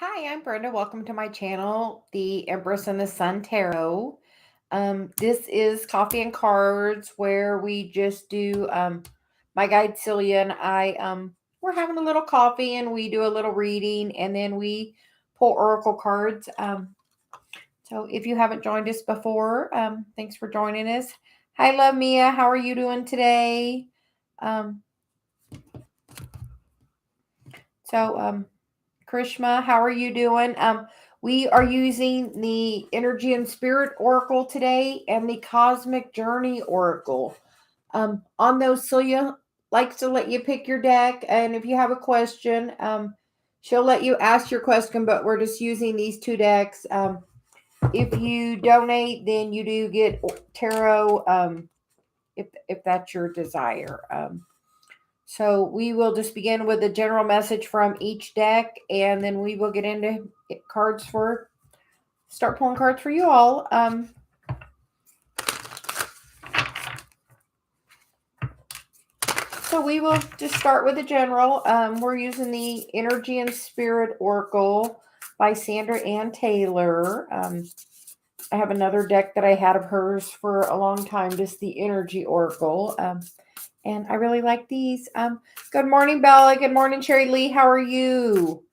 Hi, I'm Brenda. Welcome to my channel, the Empress and the Sun Tarot. This is Coffee and Cards, where we just do my guide Celia and I. We're having a little coffee and we do a little reading, and then we pull oracle cards. So if you haven't joined us before, thanks for joining us. Hi, love Mia. How are you doing today? Um, so Krishma, how are you doing? We are using the Energy and Spirit Oracle today and the Cosmic Journey Oracle. On those, Celia likes to let you pick your deck, and if you have a question, she'll let you ask your question, but we're just using these two decks. If you donate, then you do get tarot, if that's your desire. So we will just begin with a general message from each deck, and then we will get into cards start pulling cards for you all. So we will just start with the general. We're using the Energy and Spirit Oracle by Sandra Ann Taylor. I have another deck that I had of hers for a long time, just the Energy Oracle. And I really like these. Good morning, Bella. Good morning, Sherry Lee. How are you?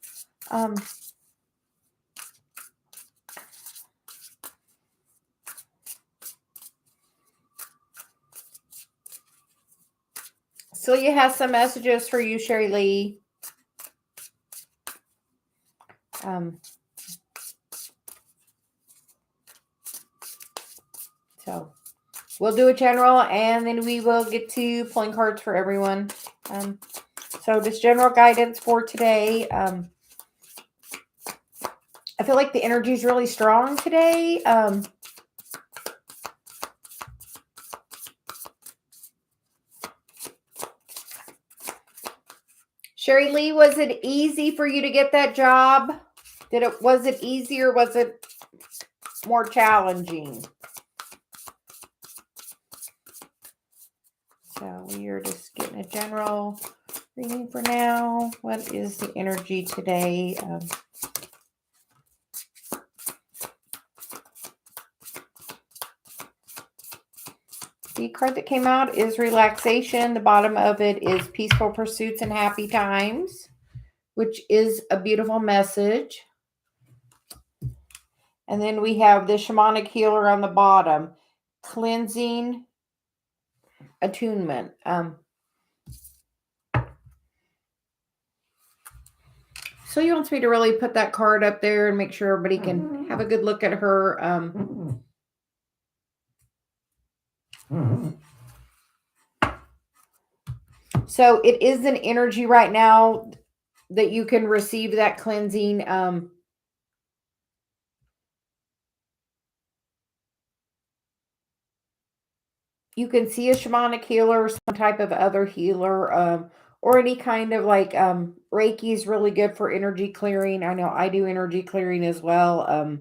Celia has some messages for you, Sherry Lee. So we'll do a general, and then we will get to pulling cards for everyone. So this general guidance for today. I feel like the energy is really strong today. Sherry Lee, was it easy for you to get that job? Was it easy or was it more challenging? So we are just getting a general reading for now. What is the energy today? The card that came out is relaxation. The bottom of it is peaceful pursuits and happy times, which is a beautiful message. And then we have the shamanic healer on the bottom, cleansing, attunement. So you wants me to really put that card up there and make sure everybody can have a good look at her. So it is an energy right now that you can receive that cleansing. You can see a shamanic healer or some type of other healer, or any kind of like Reiki is really good for energy clearing. I know I do energy clearing as well.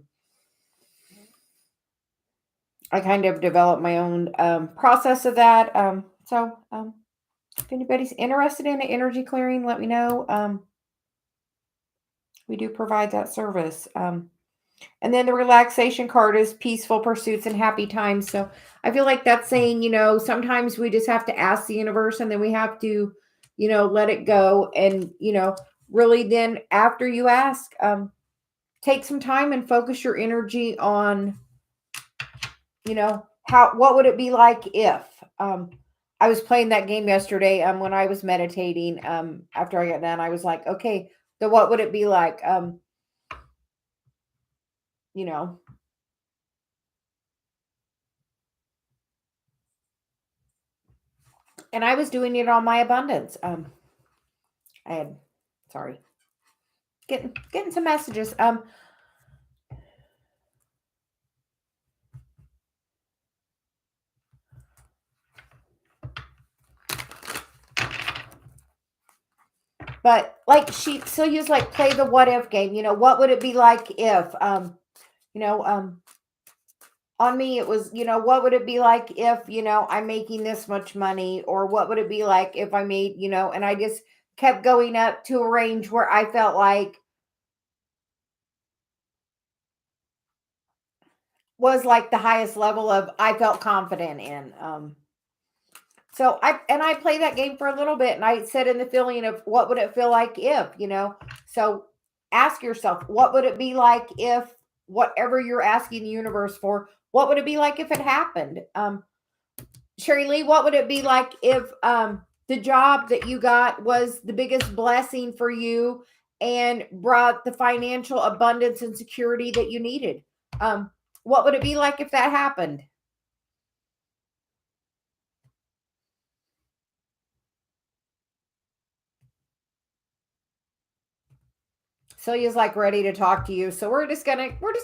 I kind of developed my own process of that. So if anybody's interested in energy clearing, let me know. We do provide that service. And then the relaxation card is peaceful pursuits and happy times. So I feel like that's saying, sometimes we just have to ask the universe, and then we have to, let it go. And, really then after you ask, take some time and focus your energy on, what would it be like if, I was playing that game yesterday, when I was meditating, after I got done, I was like, okay, so what would it be like? And I was doing it on my abundance. Sorry, getting some messages. But like Celia's like, play the what if game. What would it be like if, on me, it was, what would it be like if, I'm making this much money, or what would it be like if I made, and I just kept going up to a range where I felt like was like the highest level of I felt confident in. So I played that game for a little bit, and I sit in the feeling of what would it feel like if, So ask yourself, what would it be like if whatever you're asking the universe for, what would it be like if it happened? Sherry Lee, what would it be like if the job that you got was the biggest blessing for you and brought the financial abundance and security that you needed? What would it be like if that happened? Celia's like ready to talk to you. So we're just gonna work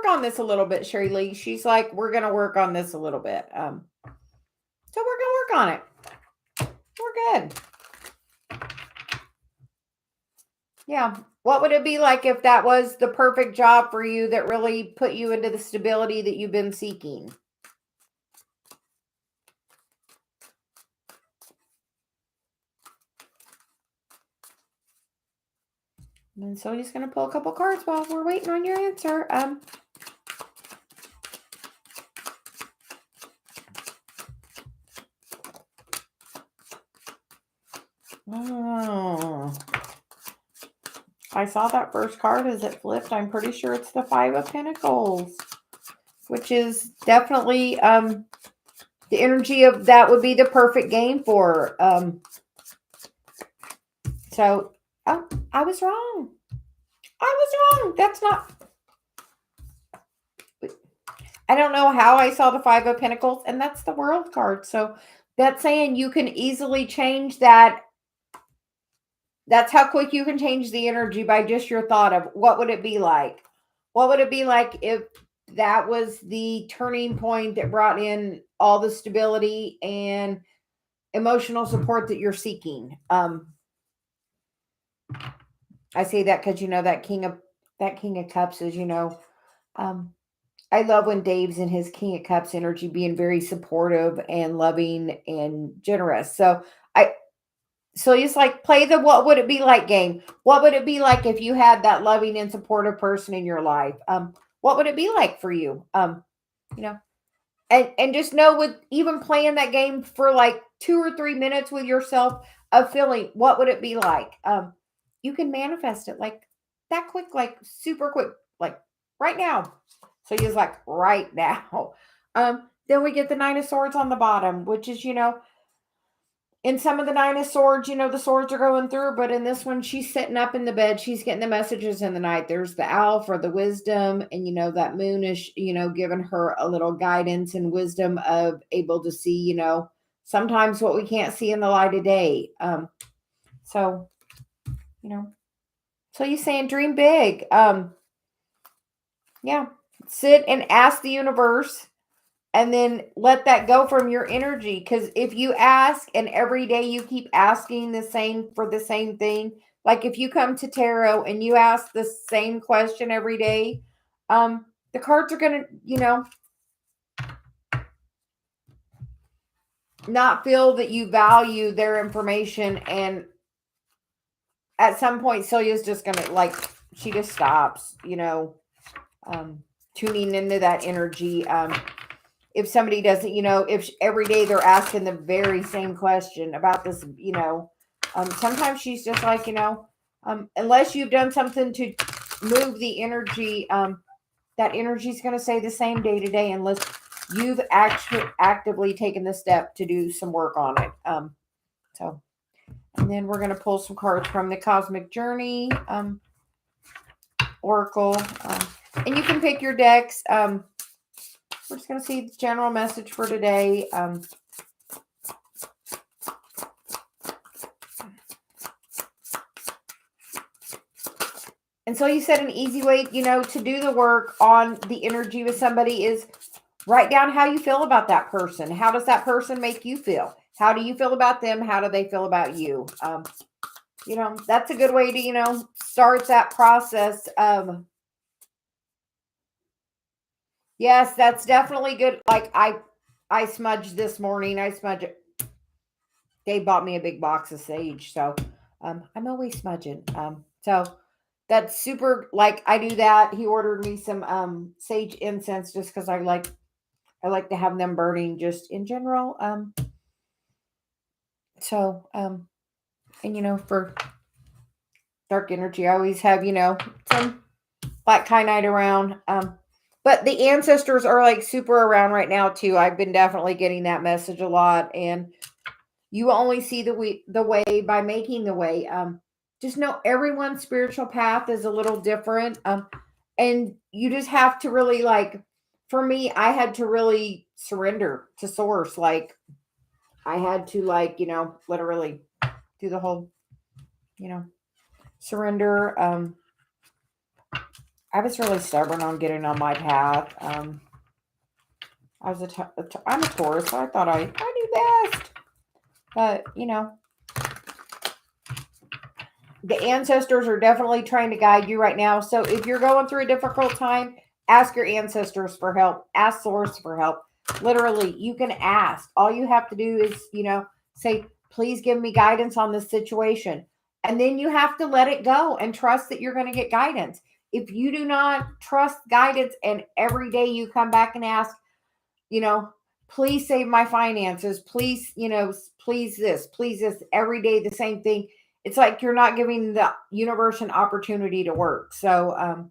on this a little bit, Sherry Lee. She's like, we're gonna work on this a little bit. So we're gonna work on it. We're good. Yeah. What would it be like if that was the perfect job for you that really put you into the stability that you've been seeking? And so he's going to pull a couple cards while we're waiting on your answer. Oh, I saw that first card as it flipped. I'm pretty sure it's the Five of Pentacles, which is definitely the energy of that would be the perfect game for. So, oh, I was wrong. That's not. I don't know how I saw the Five of Pentacles, and that's the World card. So that's saying you can easily change that. That's how quick you can change the energy by just your thought of what would it be like? What would it be like if that was the turning point that brought in all the stability and emotional support that you're seeking? I say that because that King of Cups is, I love when Dave's in his King of Cups energy being very supportive and loving and generous. So he's like, play the what would it be like game. What would it be like if you had that loving and supportive person in your life? What would it be like for you? And just know with even playing that game for like 2 or 3 minutes with yourself of feeling what would it be like? You can manifest it like that quick, like super quick, like right now. So he's like right now. Then we get the Nine of Swords on the bottom, which is, in some of the Nine of Swords, the swords are going through, but in this one, she's sitting up in the bed. She's getting the messages in the night. There's the owl for the wisdom, and that moon is, giving her a little guidance and wisdom of able to see, sometimes what we can't see in the light of day. So, so you're saying dream big. Yeah, sit and ask the universe. And then let that go from your energy. Because if you ask and every day you keep asking the same for the same thing, like if you come to tarot and you ask the same question every day, the cards are going to, not feel that you value their information. And at some point, Celia's just going to she just stops, tuning into that energy. If somebody doesn't, if every day they're asking the very same question about this, sometimes she's just like, unless you've done something to move the energy, that energy is going to stay the same day to day unless you've actually actively taken the step to do some work on it. So, and then we're going to pull some cards from the Cosmic Journey Oracle, and you can pick your decks. We're just going to see the general message for today. And so you said an easy way, to do the work on the energy with somebody is write down how you feel about that person. How does that person make you feel? How do you feel about them? How do they feel about you? That's a good way to, start that process of. Yes, that's definitely good. Like I smudged this morning. I smudged it. They bought me a big box of sage, so I'm always smudging. So that's super, like, I do that. He ordered me some sage incense just because I like to have them burning just in general. So and for dark energy, I always have, some black kyanite around. But the ancestors are like super around right now too. I've been definitely getting that message a lot, and you only see the way by making the way. Just know everyone's spiritual path is a little different. And you just have to really, like, for me, I had to really surrender to source. Like, I had to, like, literally do the whole, you know, surrender. I was really stubborn on getting on my path. I'm a Taurus, so I thought I knew best. But, the ancestors are definitely trying to guide you right now. So if you're going through a difficult time, ask your ancestors for help. Ask source for help. Literally, you can ask. All you have to do is, say, please give me guidance on this situation. And then you have to let it go and trust that you're going to get guidance. If you do not trust guidance and every day you come back and ask, you know, please save my finances, please, please this, every day the same thing. It's like you're not giving the universe an opportunity to work. So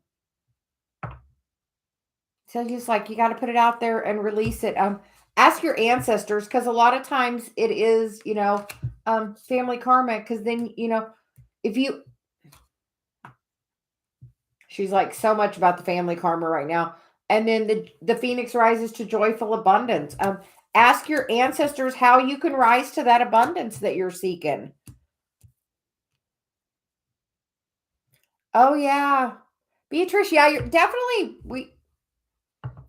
just like you got to put it out there and release it. Ask your ancestors, because a lot of times it is, family karma. Because then, if you, she's like so much about the family karma right now. And then the phoenix rises to joyful abundance. Ask your ancestors how you can rise to that abundance that you're seeking. Oh yeah, Beatrice. Yeah, you're definitely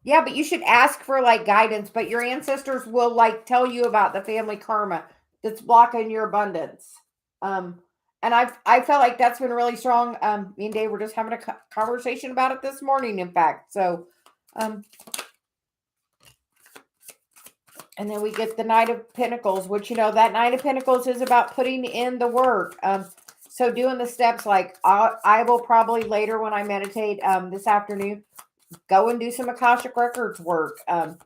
Yeah, but you should ask for like guidance. But your ancestors will like tell you about the family karma that's blocking your abundance. Um, and I felt like that's been really strong. Me and Dave were just having a conversation about it this morning, in fact. So, um, and then we get the Knight of Pentacles, which, that Knight of Pentacles is about putting in the work. So doing the steps, like I will probably later when I meditate this afternoon, go and do some Akashic Records work. And,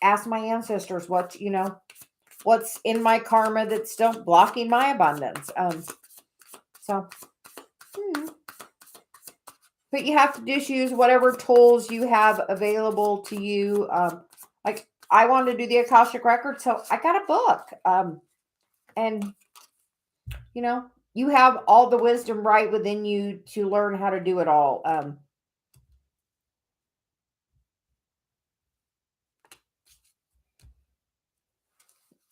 ask my ancestors what's in my karma that's still blocking my abundance. So, but you have to just use whatever tools you have available to you. Like I wanted to do the Akashic Record, so I got a book. And you have all the wisdom right within you to learn how to do it all.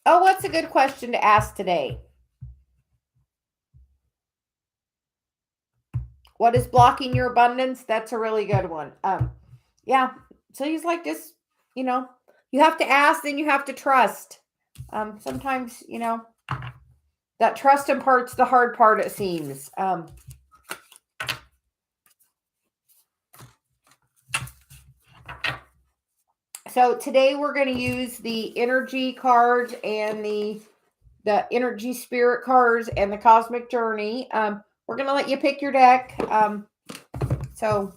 Oh, what's a good question to ask today? What is blocking your abundance? That's a really good one. Yeah. So he's like this, you have to ask, then you have to trust. Sometimes, that trust imparts the hard part, it seems. So today we're going to use the energy cards and the energy spirit cards and the cosmic journey. We're going to let you pick your deck. So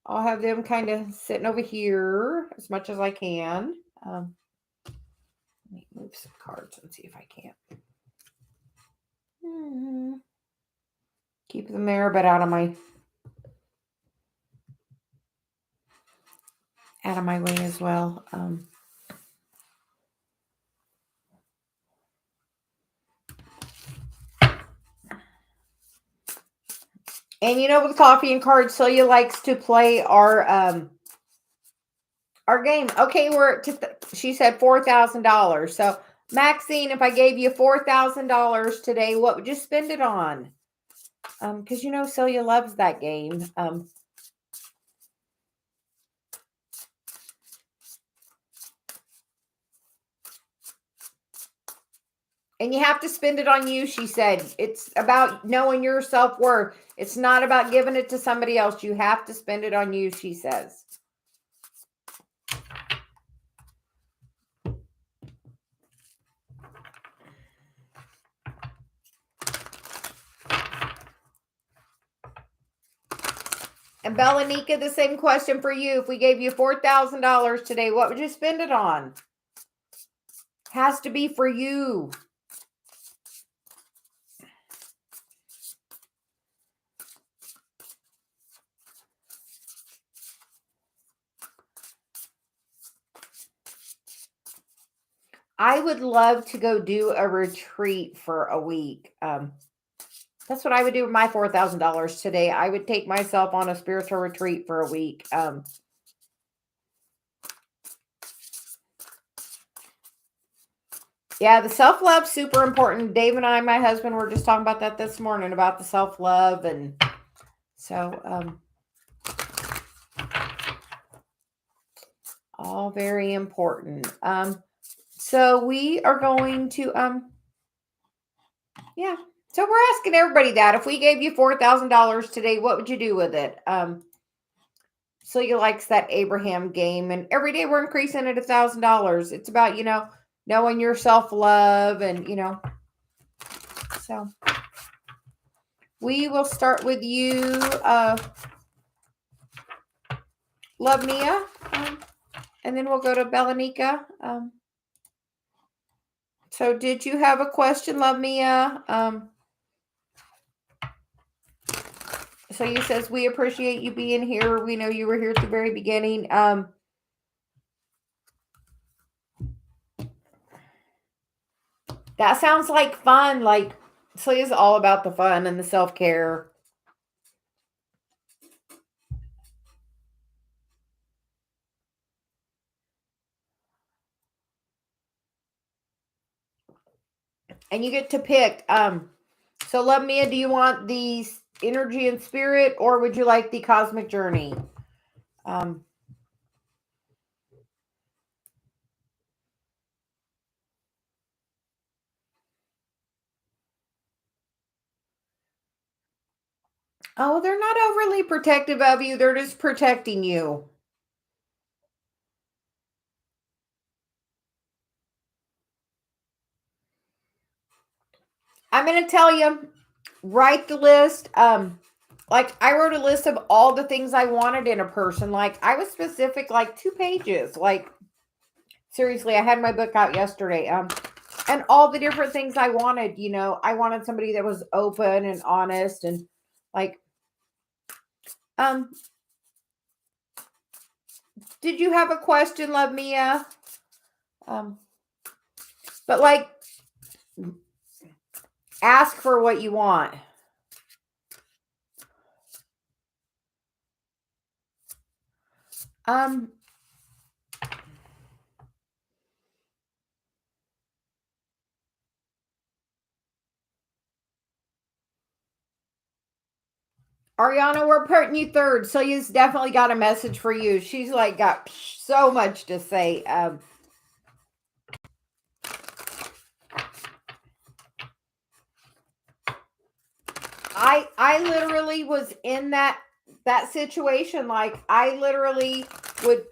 I'll have them kind of sitting over here as much as I can. Let me move some cards and see if I can. Keep them there, but out of my way as well. And with coffee and cards, Celia likes to play our game. Okay, she said $4,000. So Maxine, if I gave you $4,000 today, what would you spend it on? Because Celia loves that game. And you have to spend it on you, she said. It's about knowing your self-worth. It's not about giving it to somebody else. You have to spend it on you, she says. And Belanika, the same question for you. If we gave you $4,000 today, what would you spend it on? Has to be for you. I would love to go do a retreat for a week. That's what I would do with my $4,000 today. I would take myself on a spiritual retreat for a week. Yeah, the self-love super important. Dave and I, my husband, were just talking about that this morning about the self-love, and so all very important. So we are going to yeah. So we're asking everybody that if we gave you $4,000 today, what would you do with it? So you likes that Abraham game, and every day we're increasing it $1,000. It's about, knowing your self-love, and so we will start with you, Love Mia, and then we'll go to Belanika. So did you have a question, Love Mia? So you says, we appreciate you being here. We know you were here at the very beginning. That sounds like fun. Like, Slee all about the fun and the self-care. And you get to pick. So Love Mia, do you want the energy and spirit, or would you like the cosmic journey? Oh, they're not overly protective of you. They're just protecting you. I'm going to tell you, write the list. Like, I wrote a list of all the things I wanted in a person. Like, I was specific, like 2 pages. Like, seriously, I had my book out yesterday. And all the different things I wanted, I wanted somebody that was open and honest, and like, did you have a question, Love Mia? But like, ask for what you want. Ariana, we're putting you third. Celia's definitely got a message for you. She's like got so much to say. I literally was in that situation. Like, I literally would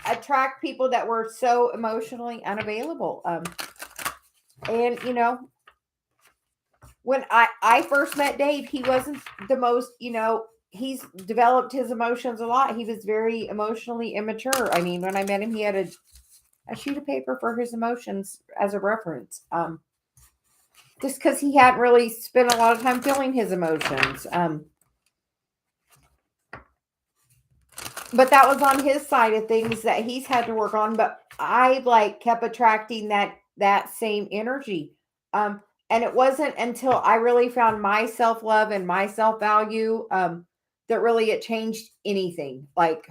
attract people that were so emotionally unavailable. And when I first met Dave, he wasn't the most, he's developed his emotions a lot. He was very emotionally immature. I mean, when I met him, he had a sheet of paper for his emotions as a reference. Just because he hadn't really spent a lot of time feeling his emotions. But that was on his side of things that he's had to work on. But I like kept attracting that same energy. And it wasn't until I really found my self-love and my self-value that really it changed anything. Like,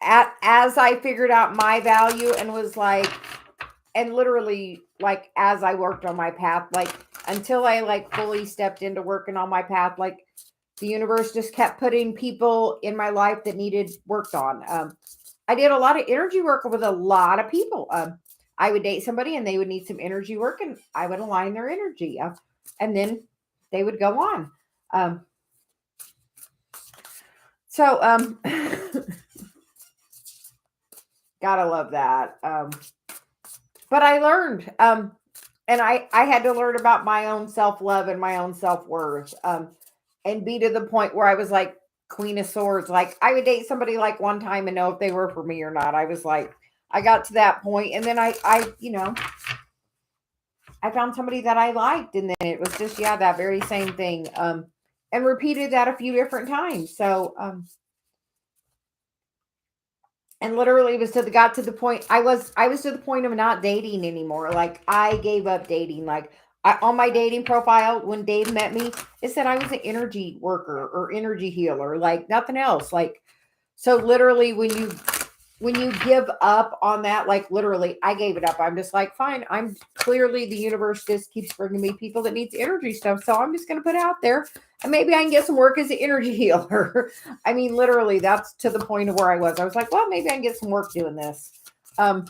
as I figured out my value and was like, and literally, like, as I worked on my path, like, until I like fully stepped into working on my path, like, the universe just kept putting people in my life that needed worked on. I did a lot of energy work with a lot of people. I would date somebody and they would need some energy work, and I would align their energy. And then they would go on. So, gotta love that. But I learned, and I had to learn about my own self-love and my own self-worth. and be to the point where I was like Queen of Swords. Like I would date somebody like one time and know if they were for me or not. I was like, I got to that point, and then I I found somebody that I liked, and then it was just that very same thing. And repeated that a few different times. So and literally it was got to the point I was to the point of not dating anymore. Like I gave up dating. Like on my dating profile when Dave met me, it said I was an energy worker or energy healer, like nothing else. Like so literally when you give up on that, like literally I gave it up. I'm just like, fine, I'm clearly the universe just keeps bringing me people that needs energy stuff, so I'm just going to put it out there and maybe I can get some work as an energy healer. I mean, literally that's to the point of where I was like, well, maybe I can get some work doing this. Love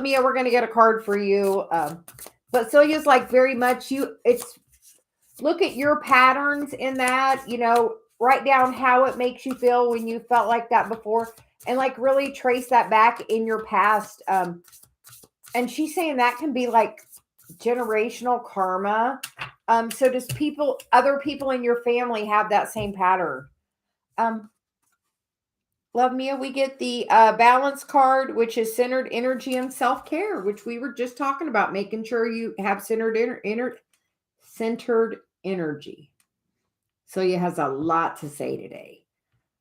Mia, we're going to get a card for you. But Celia's like very much it's look at your patterns in that, write down how it makes you feel when you felt like that before, and like really trace that back in your past. And she's saying that can be like generational karma. So does other people in your family have that same pattern? Love Mia, we get the balance card, which is centered energy and self-care, which we were just talking about, making sure you have centered energy. Celia has a lot to say today.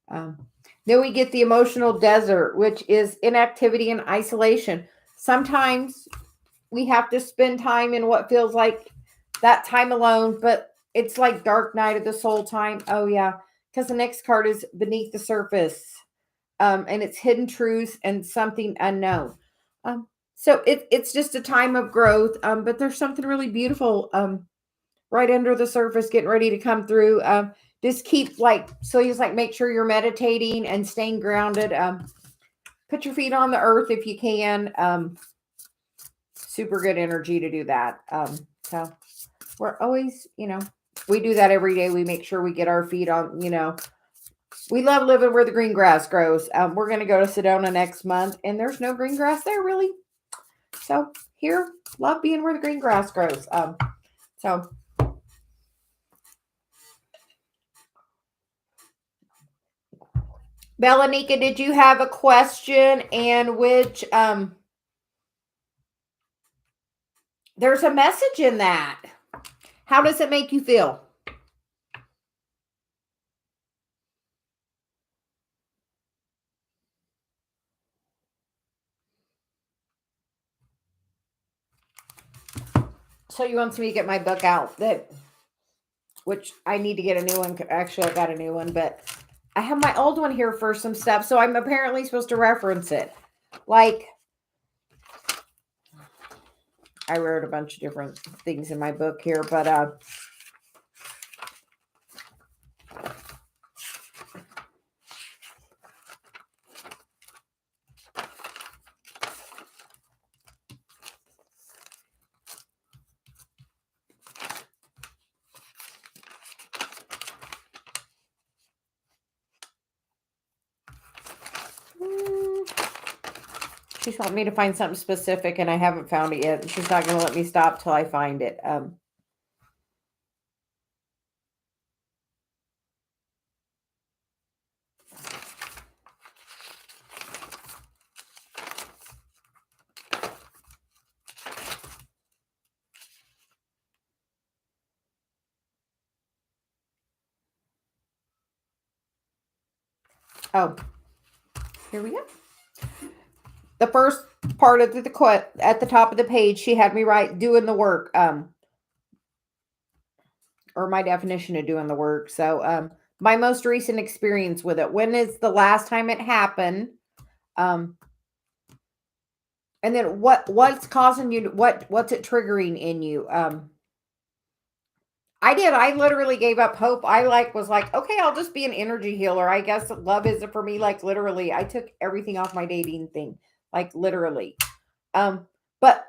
Then we get the emotional desert, which is inactivity and isolation. Sometimes we have to spend time in what feels like that time alone, but it's like dark night of the soul time. Oh yeah, because the next card is beneath the surface, and it's hidden truths and something unknown. So it's just a time of growth, but there's something really beautiful right under the surface getting ready to come through. Just keep make sure you're meditating and staying grounded. Put your feet on the earth if you can. Super good energy to do that. So we're always, we do that every day. We make sure we get our feet on, we love living where the green grass grows. We're going to go to Sedona next month and there's no green grass there really. So here, love being where the green grass grows. Belanika, did you have a question? And which, there's a message in that. How does it make you feel? So you want me to get my book out, which I need to get a new one. Actually, I got a new one, but I have my old one here for some stuff. So I'm apparently supposed to reference it. Like, I wrote a bunch of different things in my book here, but she's wanting me to find something specific, and I haven't found it yet. She's not going to let me stop till I find it. Oh, here we go. The first part of the quote at the top of the page, she had me write doing the work, or my definition of doing the work. So, my most recent experience with it. When is the last time it happened? And then what's causing you to, what's it triggering in you? I literally gave up hope. I was like, okay, I'll just be an energy healer. I guess love isn't for me. Like literally, I took everything off my dating thing. Like literally. But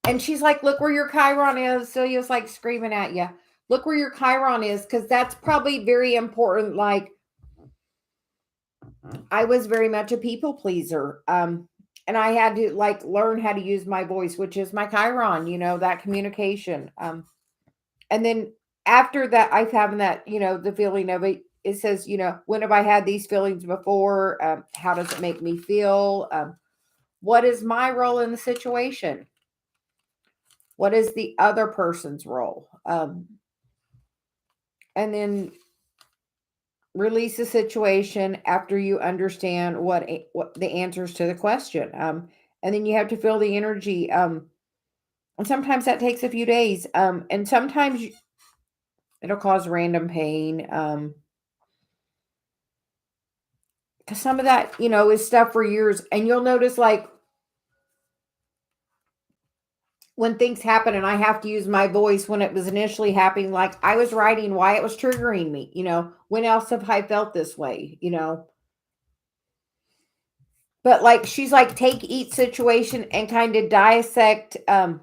and she's like, look where your Chiron is. Celia's like screaming at you. Look where your Chiron is, because that's probably very important. Like I was very much a people pleaser. And and I had to like learn how to use my voice, which is my Chiron, that communication. And then after that, I've having that, the feeling of it. It says, when have I had these feelings before? How does it make me feel? What is my role in the situation? What is the other person's role? And then release the situation after you understand what the answers to the question. And then you have to feel the energy. And sometimes that takes a few days. And sometimes it'll cause random pain. Because some of that, is stuff for years. And you'll notice like when things happen and I have to use my voice when it was initially happening, like I was writing why it was triggering me, when else have I felt this way, But like she's like take each situation and kind of dissect the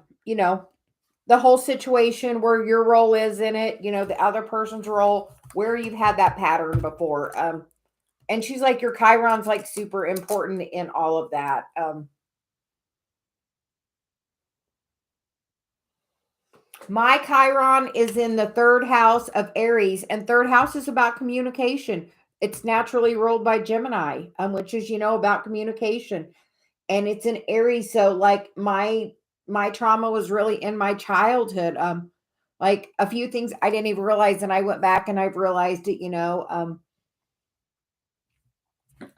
whole situation, where your role is in it, the other person's role, where you've had that pattern before. And she's like, your Chiron's like super important in all of that. My Chiron is in the third house of Aries, and third house is about communication. It's naturally ruled by Gemini, which is, about communication. And it's in Aries. So like my trauma was really in my childhood. Like a few things I didn't even realize, and I went back and I've realized it,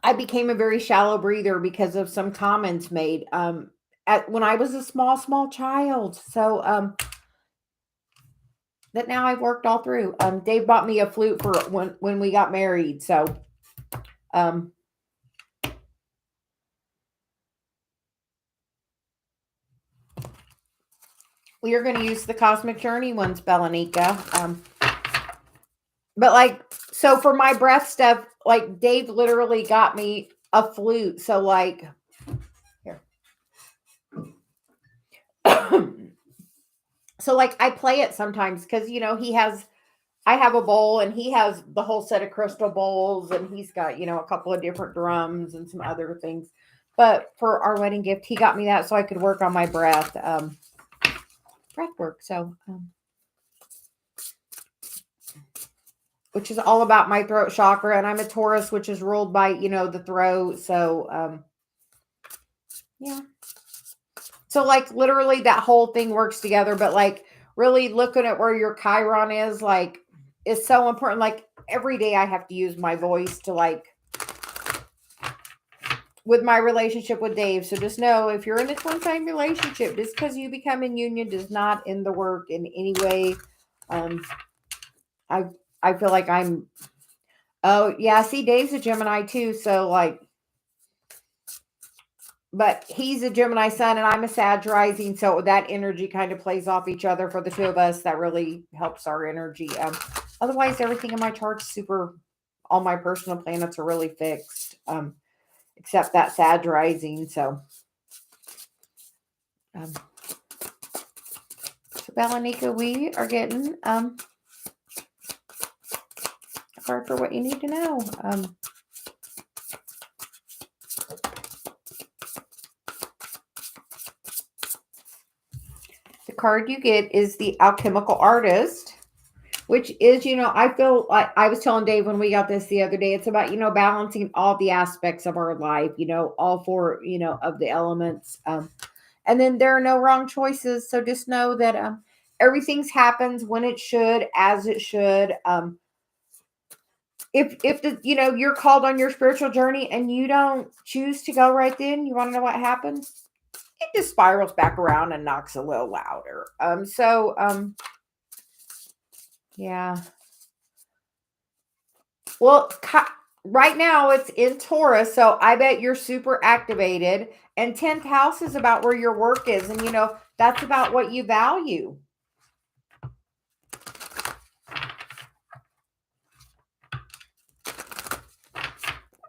I became a very shallow breather because of some comments made when I was a small child. So that now I've worked all through. Dave bought me a flute for when we got married. So um we are going to use the Cosmic Journey ones, Belanika. But like, so for my breath stuff, like Dave literally got me a flute. So like, here. So like I play it sometimes because I have a bowl and he has the whole set of crystal bowls, and he's got, a couple of different drums and some other things. But for our wedding gift, he got me that so I could work on my breath work. So which is all about my throat chakra, and I'm a Taurus, which is ruled by, the throat. So yeah. So like literally that whole thing works together, but like really looking at where your Chiron is like is so important. Like every day I have to use my voice to like with my relationship with Dave. So just know if you're in a twin flame relationship, just because you become in union does not end the work in any way. I I feel like oh yeah, see Dave's a Gemini too, so like but he's a Gemini sun and I'm a Sag rising, so that energy kind of plays off each other for the two of us. That really helps our energy. Otherwise, everything in my chart's super. All my personal planets are really fixed, except that Sag rising. So, so Belanika, we are getting a card for what you need to know. The card you get is the Alchemical Artist, which is, I feel like I was telling Dave when we got this the other day, it's about, balancing all the aspects of our life, all four, of the elements. And then there are no wrong choices. So just know that everything's happens when it should, as it should. If the, you're called on your spiritual journey and you don't choose to go right then, you want to know what happens? It just spirals back around and knocks a little louder. Yeah. Well, right now it's in Taurus, so I bet you're super activated. And 10th house is about where your work is, and that's about what you value.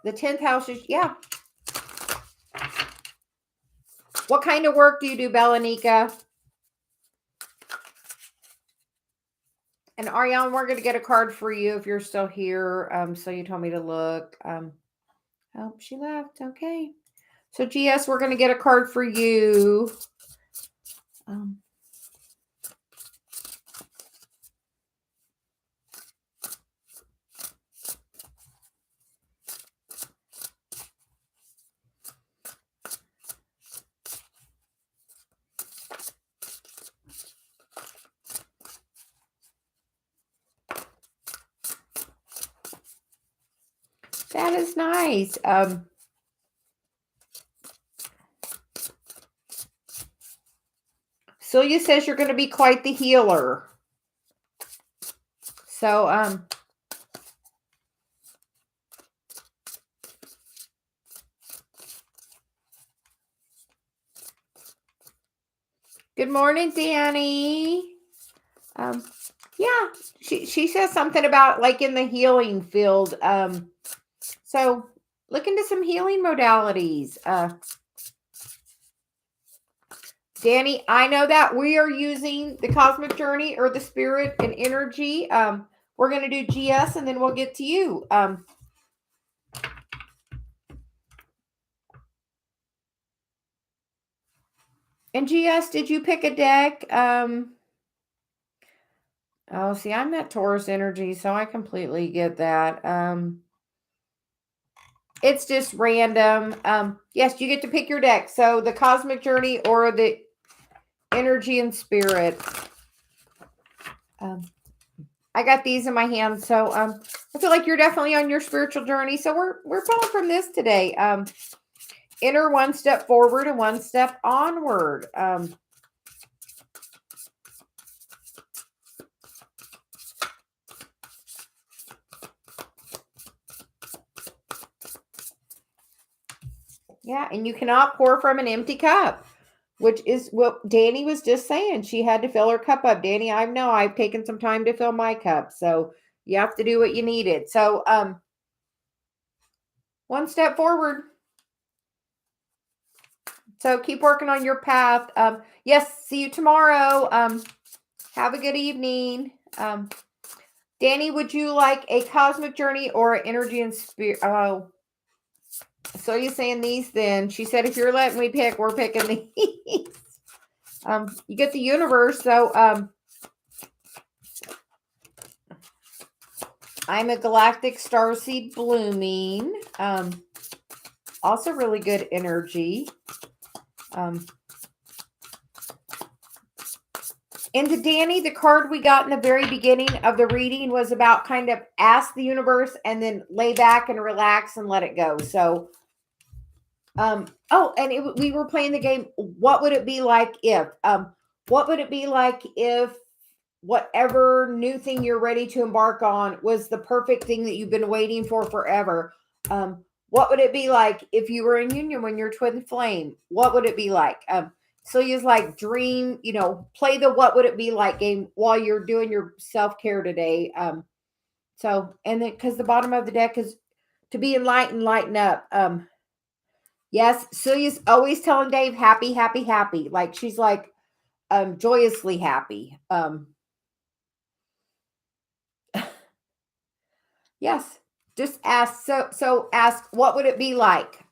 The 10th house is, yeah. What kind of work do you do, Belanika? And Ariane, we're going to get a card for you if you're still here. So you told me to look. Oh, she left. Okay. So GS, we're going to get a card for you. That is nice. Celia says you're going to be quite the healer. So, good morning, Danny. Yeah, she says something about like in the healing field. So look into some healing modalities. Danny, I know that we are using the cosmic journey or the spirit and energy. We're going to do GS and then we'll get to you. And GS, did you pick a deck? Oh, see, I'm that Taurus energy, so I completely get that. It's just random. Yes, you get to pick your deck. So the cosmic journey or the energy and spirit. I got these in my hand, so I feel like you're definitely on your spiritual journey. So we're pulling from this today. Enter one step forward and one step onward. Yeah, and you cannot pour from an empty cup, which is what Danny was just saying. She had to fill her cup up. Danny, I know I've taken some time to fill my cup, so you have to do what you needed. So, one step forward. So keep working on your path. Yes, see you tomorrow. Have a good evening. Danny, would you like a cosmic journey or an energy and spirit? Oh, so you're saying these then. She said, if you're letting me pick, we're picking these. You get the universe. So I'm a galactic starseed blooming. Also really good energy. And to Danny, the card we got in the very beginning of the reading was about kind of ask the universe and then lay back and relax and let it go. So, we were playing the game. What would it be like if? What would it be like if whatever new thing you're ready to embark on was the perfect thing that you've been waiting for forever? What would it be like if you were in union when you're twin flame? What would it be like? Celia's like dream, play the what would it be like game while you're doing your self-care today. And then because the bottom of the deck is to be enlightened, lighten up. Yes, Celia's always telling Dave happy, happy, happy. Like she's like joyously happy. Yes, just ask. So ask what would it be like?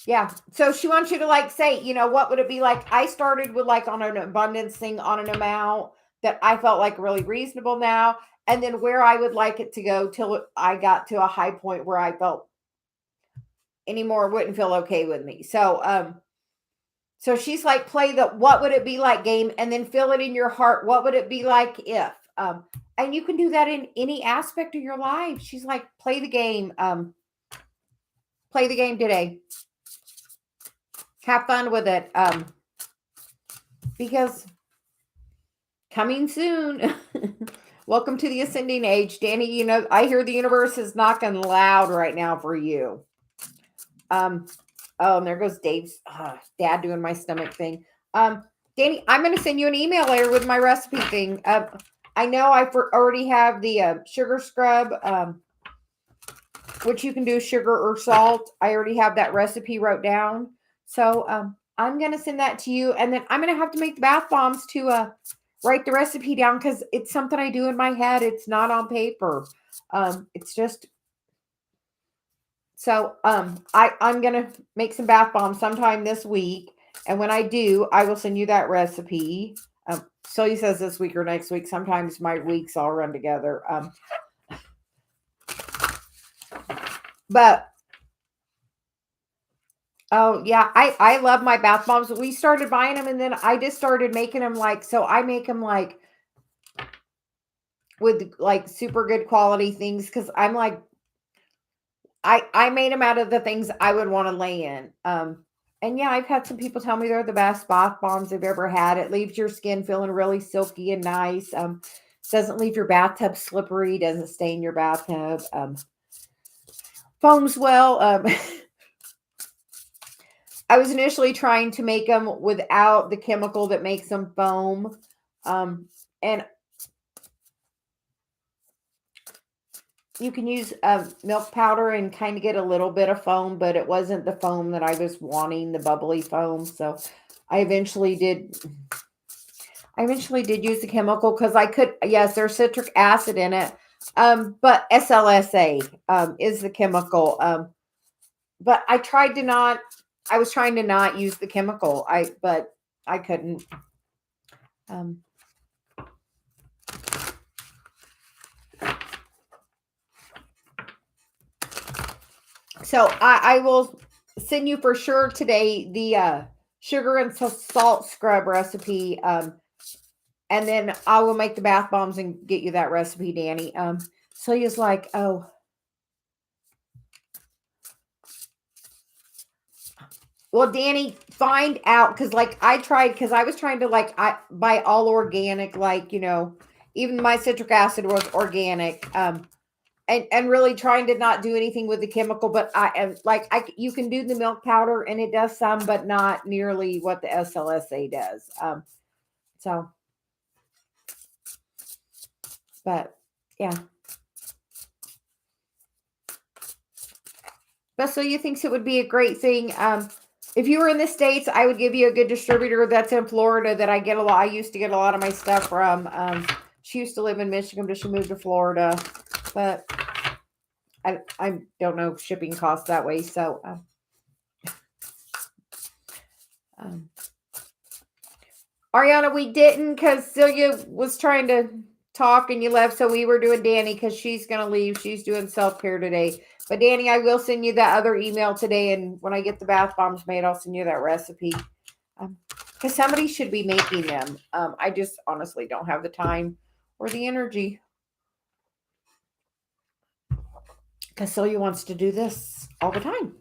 Yeah. So she wants you to like say, what would it be like? I started with like on an abundance thing on an amount that I felt like really reasonable now. And then where I would like it to go till I got to a high point where I felt anymore wouldn't feel okay with me. So she's like, play the what would it be like game and then fill it in your heart. What would it be like if? And you can do that in any aspect of your life. She's like, play the game. Play the game today. Have fun with it. Because coming soon. Welcome to the ascending age. Danny, I hear the universe is knocking loud right now for you. And there goes Dave's dad doing my stomach thing. Danny, I'm going to send you an email later with my recipe thing. I know I already have the sugar scrub, which you can do sugar or salt. I already have that recipe wrote down. So I'm going to send that to you. And then I'm going to have to make the bath bombs to write the recipe down because it's something I do in my head. It's not on paper. It's So I'm gonna make some bath bombs sometime this week, and when I do, I will send you that recipe. So he says this week or next week. Sometimes my weeks all run together. But oh yeah, I love my bath bombs. We started buying them, and then I just started making them like, so I make them like with like super good quality things, because I'm like, I made them out of the things I would want to lay in. And yeah, I've had some people tell me they're the best bath bombs they've ever had. It leaves your skin feeling really silky and nice. Doesn't leave your bathtub slippery, doesn't stain your bathtub. Foams well. I was initially trying to make them without the chemical that makes them foam. And you can use milk powder and kind of get a little bit of foam, but it wasn't the foam that I was wanting, the bubbly foam. So I eventually did use the chemical, because I could, yes, there's citric acid in it. But SLSA is the chemical. But I was trying to not use the chemical. But I couldn't. So I will send you for sure today the sugar and salt scrub recipe. And then I will make the bath bombs and get you that recipe, Danny. So he's like, oh. Well, Danny, find out, because like I was trying to like buy all organic, like, even my citric acid was organic. And really trying to not do anything with the chemical, but I am like, you can do the milk powder and it does some, but not nearly what the SLSA does. So, but yeah. Celia thinks it would be a great thing. If you were in the States, I would give you a good distributor that's in Florida that I get a lot. I used to get a lot of my stuff from. She used to live in Michigan, but she moved to Florida. But I don't know shipping costs that way. So, Ariana, we didn't, because Celia was trying to talk and you left. So we were doing Danny, because she's going to leave. She's doing self-care today. But Danny, I will send you that other email today. And when I get the bath bombs made, I'll send you that recipe. Because somebody should be making them. I just honestly don't have the time or the energy. Because Celia wants to do this all the time.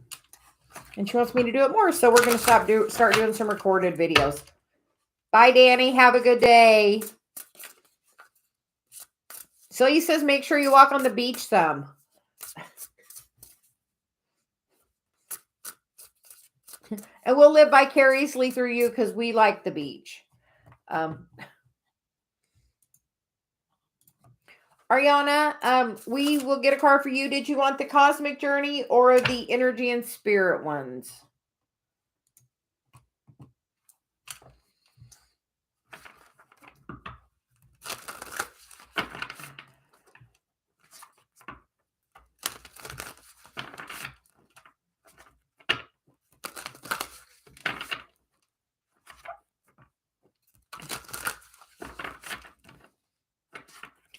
And she wants me to do it more. So we're going to start doing some recorded videos. Bye, Danny. Have a good day. Celia says make sure you walk on the beach some. And we'll live vicariously through you, because we like the beach. Ariana, we will get a card for you. Did you want the Cosmic Journey or the Energy and Spirit ones?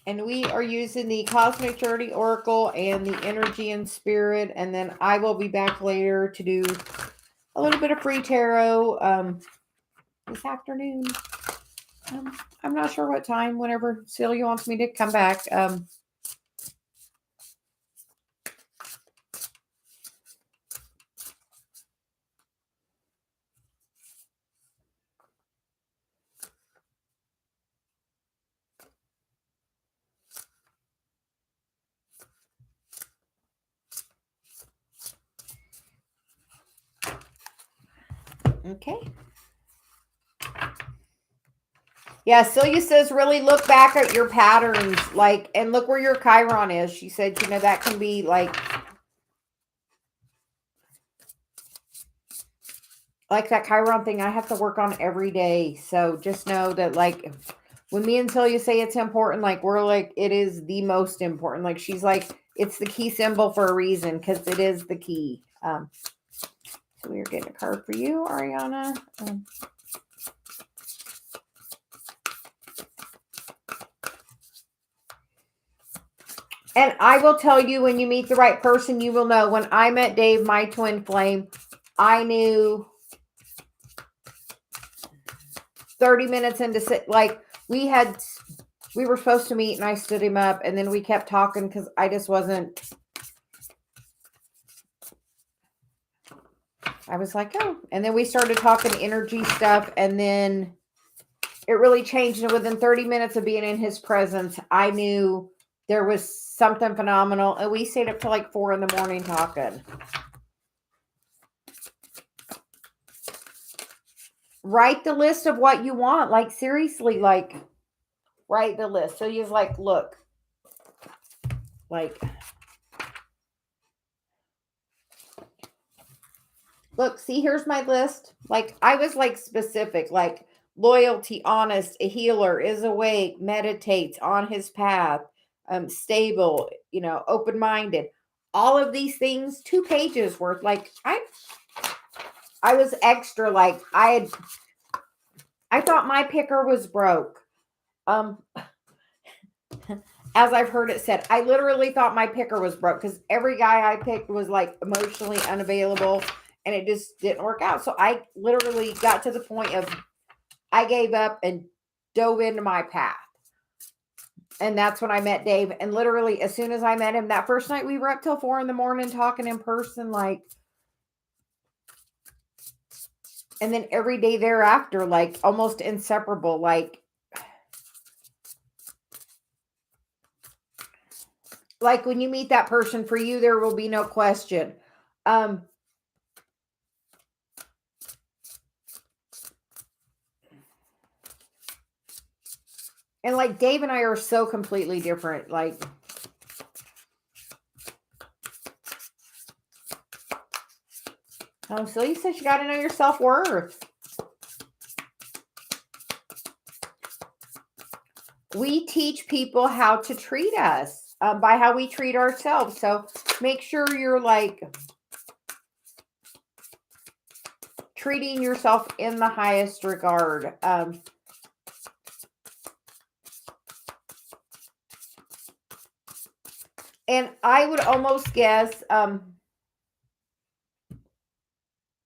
And we are using the Cosmic Journey Oracle and the Energy and Spirit. And then I will be back later to do a little bit of free tarot this afternoon. I'm not sure what time, whenever Celia wants me to come back. Okay. Yeah, Celia says really look back at your patterns, like, and look where your Chiron is. She said, that can be like that Chiron thing I have to work on every day. So just know that, like, when me and Celia say it's important, like, we're like, it is the most important. Like, she's like, It's the key symbol for a reason because it is the key. So we're getting a card for you, Ariana. And I will tell you, when you meet the right person, you will know. When I met Dave, my twin flame, I knew 30 minutes into, like, we were supposed to meet and I stood him up and then we kept talking because I just wasn't. I was like, oh. And then we started talking energy stuff and then it really changed. And within 30 minutes of being in his presence, I knew there was something phenomenal. And we stayed up till like 4 a.m. talking. Write the list of what you want. Like, seriously, like, write the list. So you're like, look, see, here's my list. Like, I was like specific, like loyalty, honest, a healer, is awake, meditates, on his path, stable, open-minded. All of these things, 2 pages worth. Like, I was extra, like, I thought my picker was broke. As I've heard it said, I literally thought my picker was broke because every guy I picked was like emotionally unavailable and it just didn't work out. So I literally got to the point of I gave up and dove into my path. And that's when I met Dave. And literally, as soon as I met him, that first night we were up till 4 a.m. talking in person, like, and then every day thereafter, like, almost inseparable, like when you meet that person, for you, there will be no question. And like, Dave and I are so completely different. Like, so you said you got to know your self-worth. We teach people how to treat us by how we treat ourselves. So make sure you're like treating yourself in the highest regard. And I would almost guess,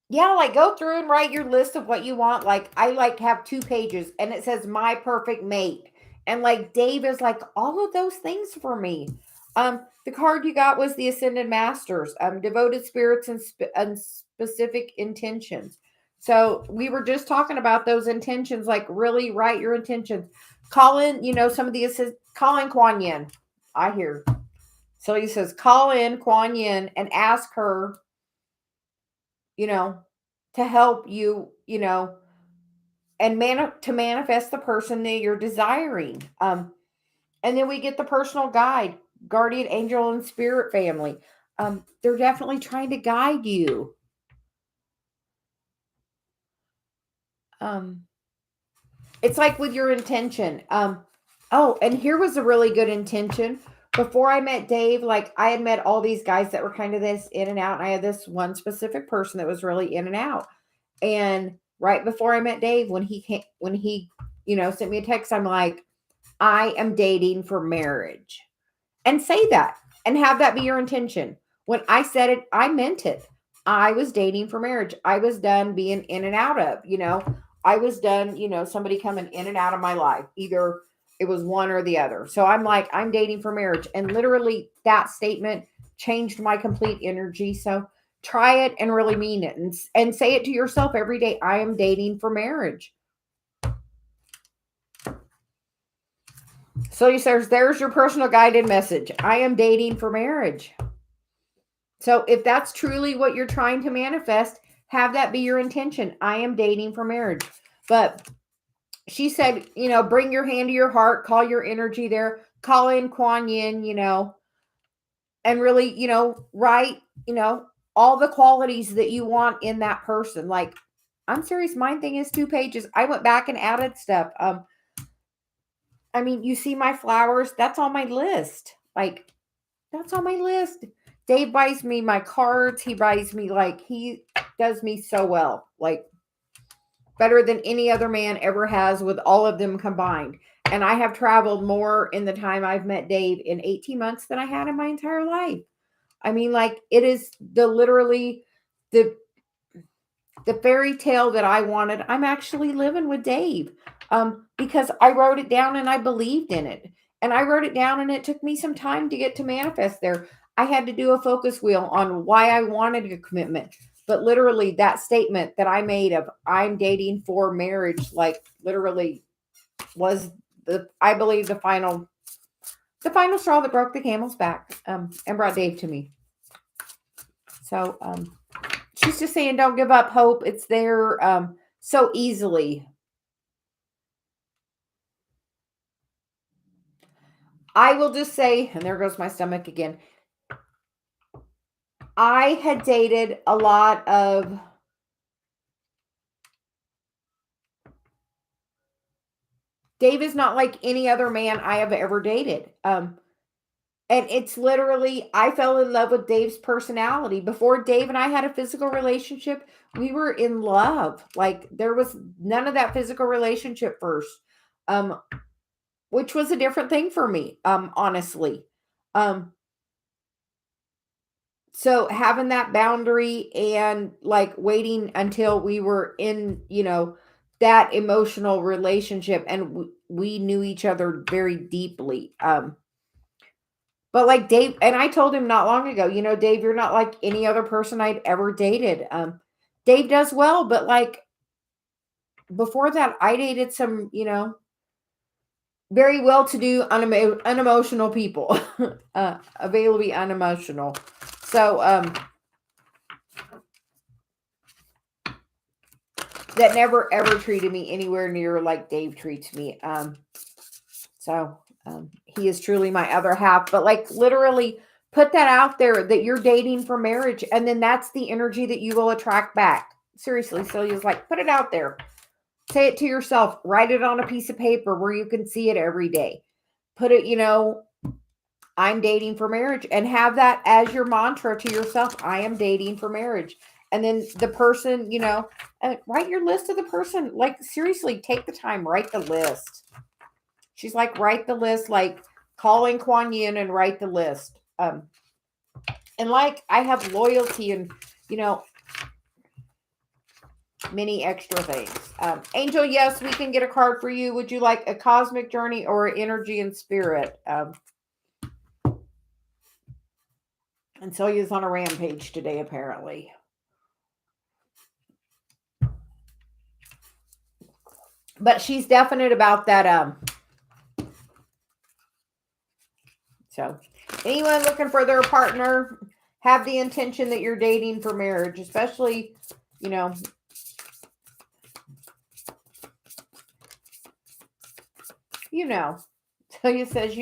yeah, like, go through and write your list of what you want. Like, I like have 2 pages and it says my perfect mate. And like, Dave is like all of those things for me. The card you got was the Ascended Masters, devoted spirits and specific intentions. So we were just talking about those intentions, like really write your intentions. Call in, some of the call in Kuan Yin. I hear. So he says, call in Kuan Yin and ask her, to help you, and to manifest the person that you're desiring. And then we get the personal guide, guardian angel and spirit family. They're definitely trying to guide you. It's like with your intention. And here was a really good intention. Before I met Dave, like, I had met all these guys that were kind of this in and out. And I had this one specific person that was really in and out. And right before I met Dave, when he sent me a text, I'm like, I am dating for marriage. And say that and have that be your intention. When I said it, I meant it. I was dating for marriage. I was done being in and out of, I was done, somebody coming in and out of my life. Either it was one or the other. So I'm like, I'm dating for marriage. And literally that statement changed my complete energy. So try it and really mean it and say it to yourself every day. I am dating for marriage. So he says, there's your personal guided message. I am dating for marriage. So if that's truly what you're trying to manifest, have that be your intention. I am dating for marriage. But she said, bring your hand to your heart, call your energy there, call in Kuan Yin, and really, write, all the qualities that you want in that person. Like, I'm serious. My thing is 2 pages. I went back and added stuff. I mean, you see my flowers, that's on my list. Like, That's on my list. Dave buys me my cards. He buys me, like, he does me so well. Like, better than any other man ever has with all of them combined. And I have traveled more in the time I've met Dave in 18 months than I had in my entire life. I mean, like, it is literally the fairy tale that I wanted. I'm actually living with Dave, because I wrote it down and I believed in it. And I wrote it down, and it took me some time to get to manifest there. I had to do a focus wheel on why I wanted a commitment. But literally, that statement that I made of I'm dating for marriage, like, literally was I believe the final straw that broke the camel's back, and brought Dave to me. So she's just saying, don't give up hope. It's there so easily. I will just say, and there goes my stomach again. I had dated a lot of Dave is not like any other man I have ever dated. And it's literally, I fell in love with Dave's personality. Before Dave and I had a physical relationship, we were in love. Like, there was none of that physical relationship first, which was a different thing for me, honestly. So having that boundary and, like, waiting until we were in, that emotional relationship, and we knew each other very deeply. But like Dave, and I told him not long ago, Dave, you're not like any other person I'd ever dated. Dave does well, but like before that, I dated some, very well-to-do, unemotional people, availably unemotional. So, that never ever treated me anywhere near like Dave treats me. So he is truly my other half. But like, literally put that out there that you're dating for marriage, and then that's the energy that you will attract back. Seriously, Celia's like, put it out there. Say it to yourself. Write it on a piece of paper where you can see it every day. Put it, I'm dating for marriage, and have that as your mantra to yourself. I am dating for marriage. And then the person, write your list of the person. Like, seriously, take the time, write the list. She's like, write the list, like calling Kuan Yin and write the list. And like, I have loyalty and, many extra things. Angel, yes, we can get a card for you. Would you like a cosmic journey or energy and spirit? And Celia's on a rampage today, apparently. But she's definite about that. So anyone looking for their partner, have the intention that you're dating for marriage, especially, Celia says,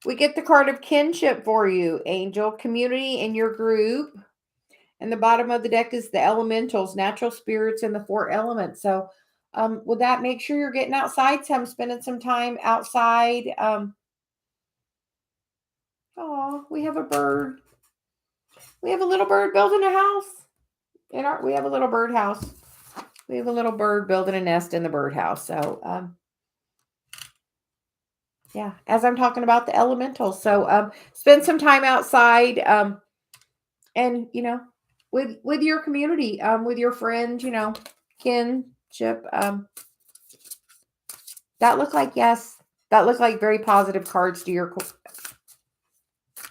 we get the card of kinship for you, Angel. Community in your group. And the bottom of the deck is the elementals, natural spirits, and the four elements. So with that, make sure you're getting outside spending some time outside. We have a bird. We have a little bird building a house. We have a little bird house. We have a little bird building a nest in the birdhouse. So, yeah, as I'm talking about the elementals. So, spend some time outside, and, with your community, with your friends, kinship. That looked like, yes, that looked like very positive cards to your,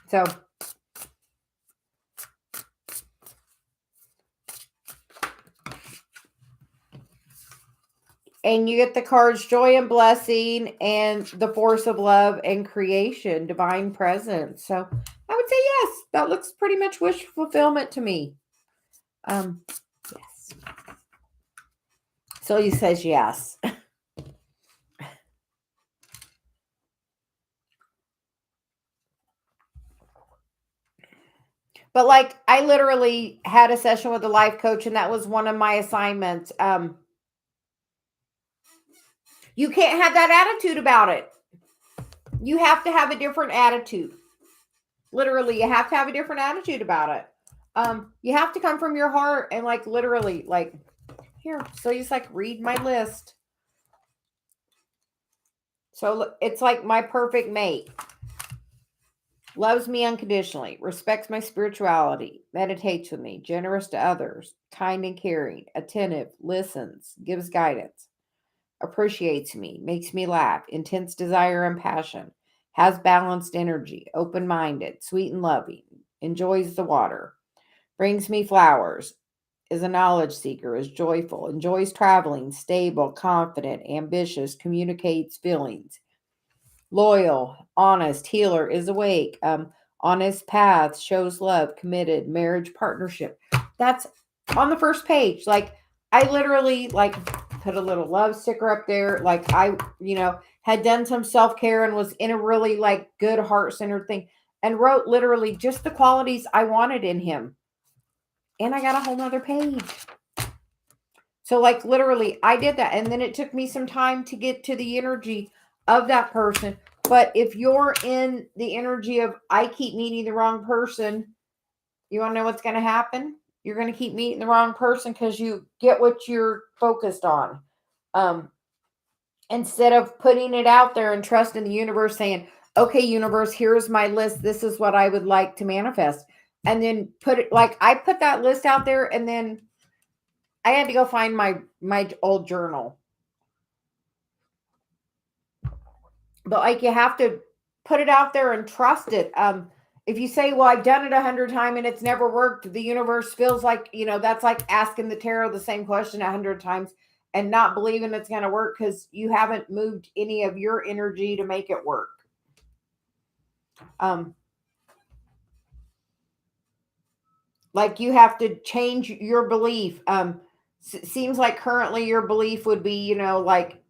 so. And you get the cards joy and blessing and the force of love and creation, divine presence. So I would say yes. That looks pretty much wish fulfillment to me. Yes. So he says yes. But like, I literally had a session with a life coach, and that was one of my assignments. You can't have that attitude about it. You have to have a different attitude. Literally, you have to have a different attitude about it. You have to come from your heart and like literally like here. So you just like read my list. So it's like my perfect mate. Loves me unconditionally, respects my spirituality, meditates with me, generous to others, kind and caring, attentive, listens, gives guidance, appreciates me, makes me laugh, intense desire and passion, has balanced energy, open minded, sweet and loving, enjoys the water, brings me flowers, is a knowledge seeker, is joyful, enjoys traveling, stable, confident, ambitious, communicates feelings, loyal, honest, healer, is awake, on his path, shows love, committed, marriage, partnership. That's on the first page. Like I literally like put a little love sticker up there. Like I, had done some self-care and was in a really like good heart-centered thing and wrote literally just the qualities I wanted in him. And I got a whole nother page. So like literally I did that. And then it took me some time to get to the energy of that person. But if you're in the energy of I keep meeting the wrong person, you want to know what's going to happen? You're going to keep meeting the wrong person because you get what you're focused on. Um, Instead of putting it out there and trusting the universe saying, okay, universe, here's my list. This is what I would like to manifest. And then put it like I put that list out there and then I had to go find my old journal. But like you have to put it out there and trust it. If you say, well, I've done it 100 times and it's never worked, the universe feels like, that's like asking the tarot the same question 100 times and not believing it's going to work because you haven't moved any of your energy to make it work. Um, like you have to change your belief. Seems like currently your belief would be, like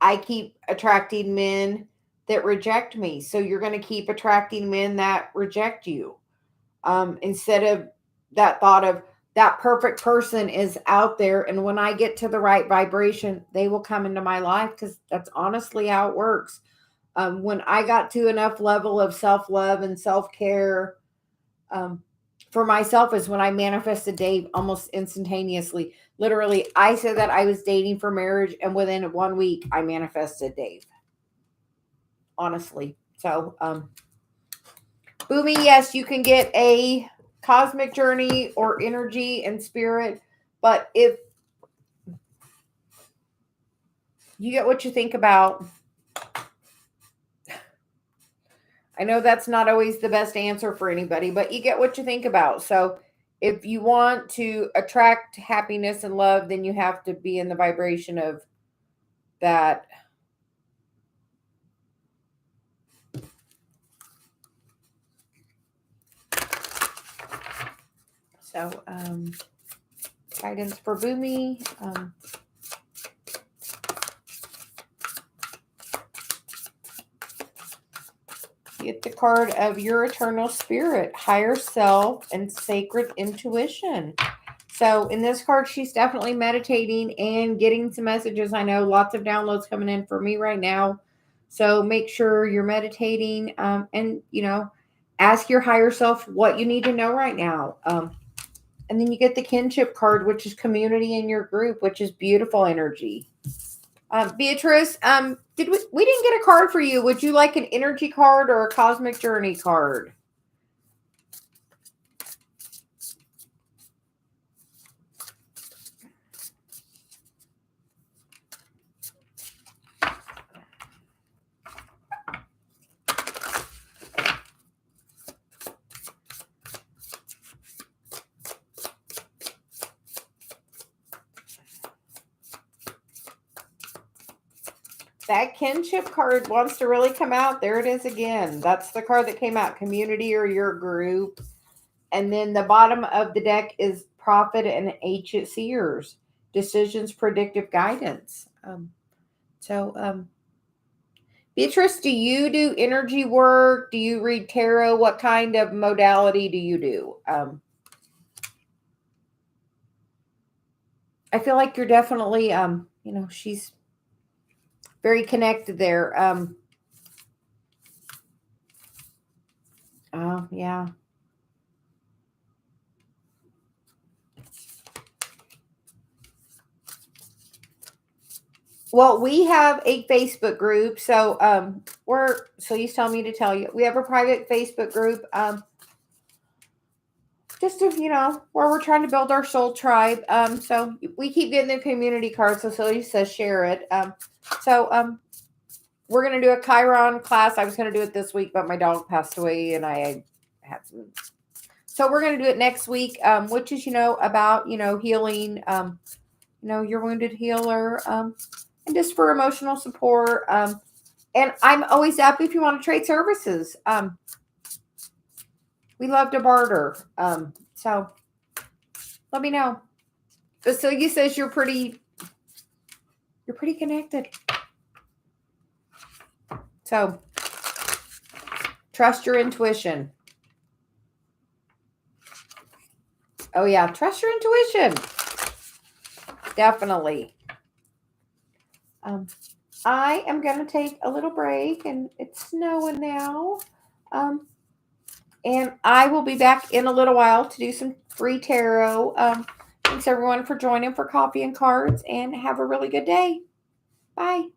I keep attracting men that reject me. So you're going to keep attracting men that reject you. Instead of that thought of that perfect person is out there. And when I get to the right vibration, they will come into my life because that's honestly how it works. When I got to enough level of self love and self care, for myself is when I manifested Dave almost instantaneously. Literally, I said that I was dating for marriage, and within 1 week, I manifested Dave. Honestly. So, Boomy, yes, you can get a cosmic journey or energy and spirit, but if you get what you think about, I know that's not always the best answer for anybody, but you get what you think about. So if you want to attract happiness and love, then you have to be in the vibration of that. So guidance for Boomy. Get the card of your eternal spirit, higher self, and sacred intuition. So in this card, she's definitely meditating and getting some messages. I know lots of downloads coming in for me right now. So make sure you're meditating and, ask your higher self what you need to know right now. And then you get the kinship card, which is community in your group, which is beautiful energy. Beatrice, we didn't get a card for you. Would you like an energy card or a cosmic journey card? That kinship card wants to really come out. There it is again. That's the card that came out, community or your group. And then the bottom of the deck is prophet and ancient seers, decisions, predictive guidance. Beatrice, do you do energy work? Do you read tarot? What kind of modality do you do? I feel like you're definitely, she's very connected there. Oh, yeah. Well, we have a Facebook group, so he's telling me to tell you we have a private Facebook group, just to where we're trying to build our soul tribe. So we keep getting the community cards, so Celia says share it. So we're gonna do a Chiron class. I was gonna do it this week, but my dog passed away, and I had some. So we're gonna do it next week, which is about healing, your wounded healer, and just for emotional support. And I'm always up if you want to trade services. We love to barter. So let me know. Cecilia says you're pretty connected. So trust your intuition. Oh yeah, trust your intuition. Definitely. I am going to take a little break, and it's snowing now. And I will be back in a little while to do some free tarot. Thanks everyone for joining for coffee and cards, and have a really good day. Bye.